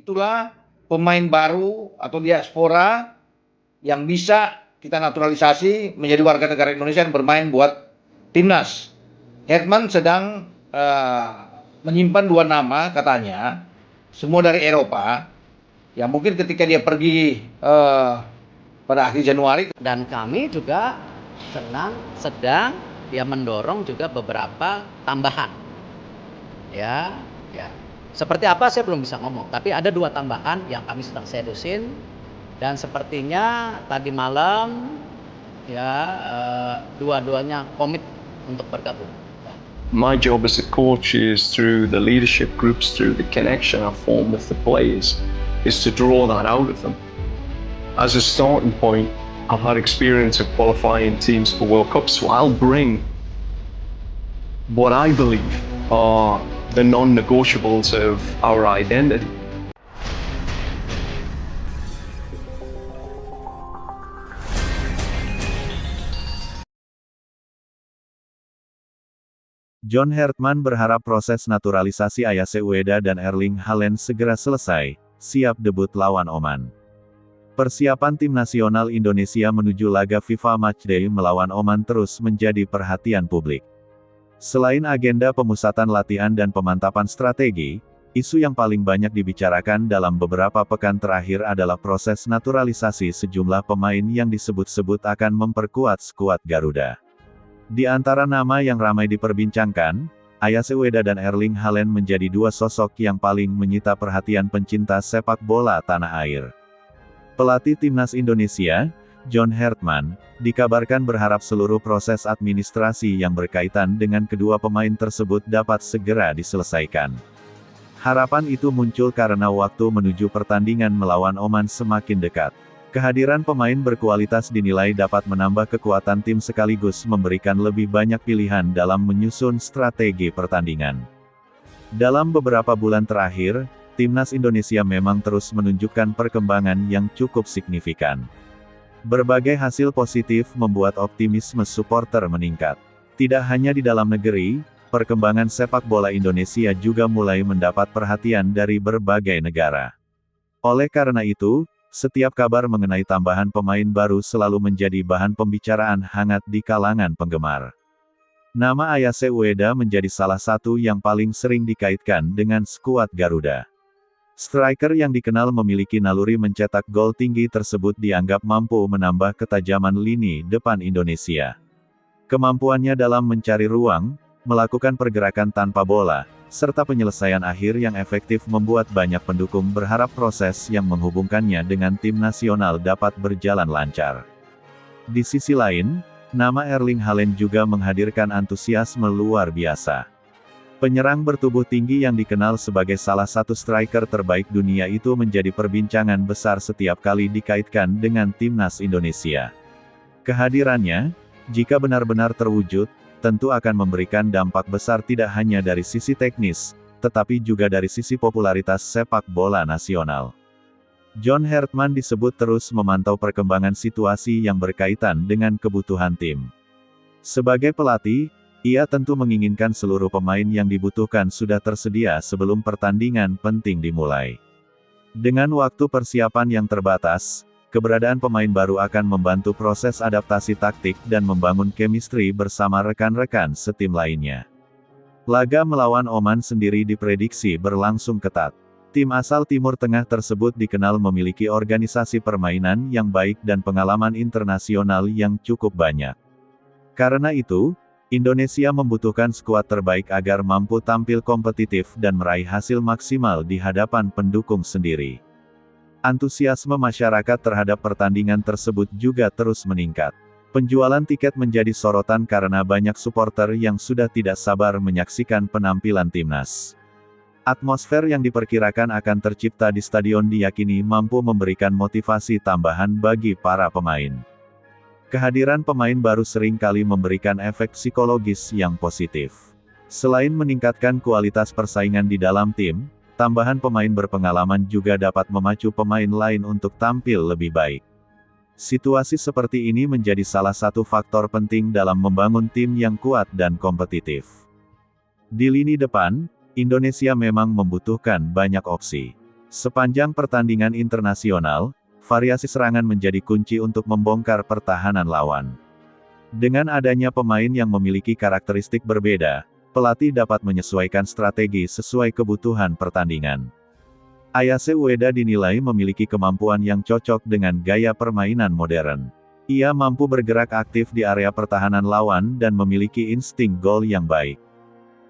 itulah pemain baru atau diaspora yang bisa kita naturalisasi menjadi warga negara Indonesia dan bermain buat timnas. Herman sedang menyimpan 2 nama katanya, semua dari Eropa. Ya mungkin ketika dia pergi pada akhir Januari. Dan kami juga sedang ya mendorong juga beberapa tambahan. Ya. Seperti apa saya belum bisa ngomong, tapi ada 2 tambahan yang kami sedang seriusin dan sepertinya tadi malam ya dua-duanya komit untuk bergabung. My job as a coach is through the leadership groups, through the connection I form with the players, is to draw that out of them. As a starting point, I've had experience of qualifying teams for World Cups, so I'll bring what I believe are the non-negotiables of our identity. John Hertman berharap proses naturalisasi Ayase Ueda dan Erling Haaland segera selesai, siap debut lawan Oman. Persiapan tim nasional Indonesia menuju laga FIFA Matchday melawan Oman terus menjadi perhatian publik. Selain agenda pemusatan latihan dan pemantapan strategi, isu yang paling banyak dibicarakan dalam beberapa pekan terakhir adalah proses naturalisasi sejumlah pemain yang disebut-sebut akan memperkuat skuad Garuda. Di antara nama yang ramai diperbincangkan, Ayase Ueda dan Erling Haaland menjadi 2 sosok yang paling menyita perhatian pencinta sepak bola tanah air. Pelatih timnas Indonesia, John Hertman, dikabarkan berharap seluruh proses administrasi yang berkaitan dengan kedua pemain tersebut dapat segera diselesaikan. Harapan itu muncul karena waktu menuju pertandingan melawan Oman semakin dekat. Kehadiran pemain berkualitas dinilai dapat menambah kekuatan tim sekaligus memberikan lebih banyak pilihan dalam menyusun strategi pertandingan. Dalam beberapa bulan terakhir, timnas Indonesia memang terus menunjukkan perkembangan yang cukup signifikan. Berbagai hasil positif membuat optimisme supporter meningkat. Tidak hanya di dalam negeri, perkembangan sepak bola Indonesia juga mulai mendapat perhatian dari berbagai negara. Oleh karena itu, setiap kabar mengenai tambahan pemain baru selalu menjadi bahan pembicaraan hangat di kalangan penggemar. Nama Ayase Ueda menjadi salah satu yang paling sering dikaitkan dengan skuad Garuda. Striker yang dikenal memiliki naluri mencetak gol tinggi tersebut dianggap mampu menambah ketajaman lini depan Indonesia. Kemampuannya dalam mencari ruang, melakukan pergerakan tanpa bola, serta penyelesaian akhir yang efektif membuat banyak pendukung berharap proses yang menghubungkannya dengan tim nasional dapat berjalan lancar. Di sisi lain, nama Erling Haaland juga menghadirkan antusiasme luar biasa. Penyerang bertubuh tinggi yang dikenal sebagai salah satu striker terbaik dunia itu menjadi perbincangan besar setiap kali dikaitkan dengan timnas Indonesia. Kehadirannya, jika benar-benar terwujud, tentu akan memberikan dampak besar tidak hanya dari sisi teknis, tetapi juga dari sisi popularitas sepak bola nasional. John Hertman disebut terus memantau perkembangan situasi yang berkaitan dengan kebutuhan tim. Sebagai pelatih, ia tentu menginginkan seluruh pemain yang dibutuhkan sudah tersedia sebelum pertandingan penting dimulai. Dengan waktu persiapan yang terbatas, keberadaan pemain baru akan membantu proses adaptasi taktik dan membangun chemistry bersama rekan-rekan setim lainnya. Laga melawan Oman sendiri diprediksi berlangsung ketat. Tim asal Timur Tengah tersebut dikenal memiliki organisasi permainan yang baik dan pengalaman internasional yang cukup banyak. Karena itu, Indonesia membutuhkan skuad terbaik agar mampu tampil kompetitif dan meraih hasil maksimal di hadapan pendukung sendiri. Antusiasme masyarakat terhadap pertandingan tersebut juga terus meningkat. Penjualan tiket menjadi sorotan karena banyak supporter yang sudah tidak sabar menyaksikan penampilan timnas. Atmosfer yang diperkirakan akan tercipta di stadion diyakini mampu memberikan motivasi tambahan bagi para pemain. Kehadiran pemain baru sering kali memberikan efek psikologis yang positif. Selain meningkatkan kualitas persaingan di dalam tim, tambahan pemain berpengalaman juga dapat memacu pemain lain untuk tampil lebih baik. Situasi seperti ini menjadi salah satu faktor penting dalam membangun tim yang kuat dan kompetitif. Di lini depan, Indonesia memang membutuhkan banyak opsi. Sepanjang pertandingan internasional, variasi serangan menjadi kunci untuk membongkar pertahanan lawan. Dengan adanya pemain yang memiliki karakteristik berbeda, pelatih dapat menyesuaikan strategi sesuai kebutuhan pertandingan. Ayase Ueda dinilai memiliki kemampuan yang cocok dengan gaya permainan modern. Ia mampu bergerak aktif di area pertahanan lawan dan memiliki insting gol yang baik.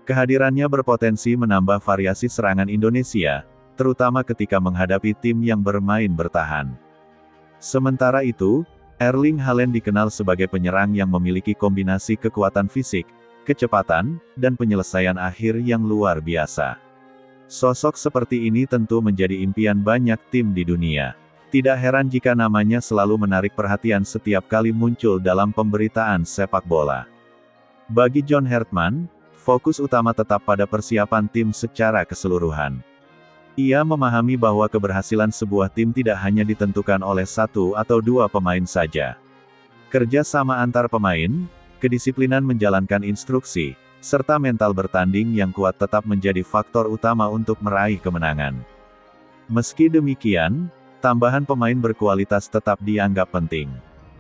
Kehadirannya berpotensi menambah variasi serangan Indonesia, terutama ketika menghadapi tim yang bermain bertahan. Sementara itu, Erling Haaland dikenal sebagai penyerang yang memiliki kombinasi kekuatan fisik, kecepatan, dan penyelesaian akhir yang luar biasa. Sosok seperti ini tentu menjadi impian banyak tim di dunia. Tidak heran jika namanya selalu menarik perhatian setiap kali muncul dalam pemberitaan sepak bola. Bagi John Hartman, fokus utama tetap pada persiapan tim secara keseluruhan. Ia memahami bahwa keberhasilan sebuah tim tidak hanya ditentukan oleh satu atau dua pemain saja. Kerja sama antar pemain, kedisiplinan menjalankan instruksi, serta mental bertanding yang kuat tetap menjadi faktor utama untuk meraih kemenangan. Meski demikian, tambahan pemain berkualitas tetap dianggap penting.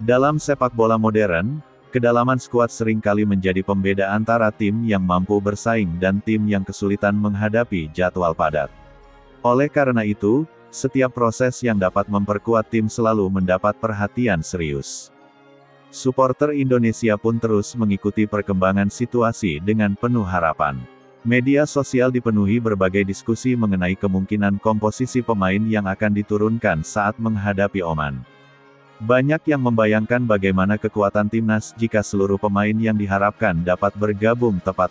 Dalam sepak bola modern, kedalaman skuad seringkali menjadi pembeda antara tim yang mampu bersaing dan tim yang kesulitan menghadapi jadwal padat. Oleh karena itu, setiap proses yang dapat memperkuat tim selalu mendapat perhatian serius. Suporter Indonesia pun terus mengikuti perkembangan situasi dengan penuh harapan. Media sosial dipenuhi berbagai diskusi mengenai kemungkinan komposisi pemain yang akan diturunkan saat menghadapi Oman. Banyak yang membayangkan bagaimana kekuatan timnas jika seluruh pemain yang diharapkan dapat bergabung tepat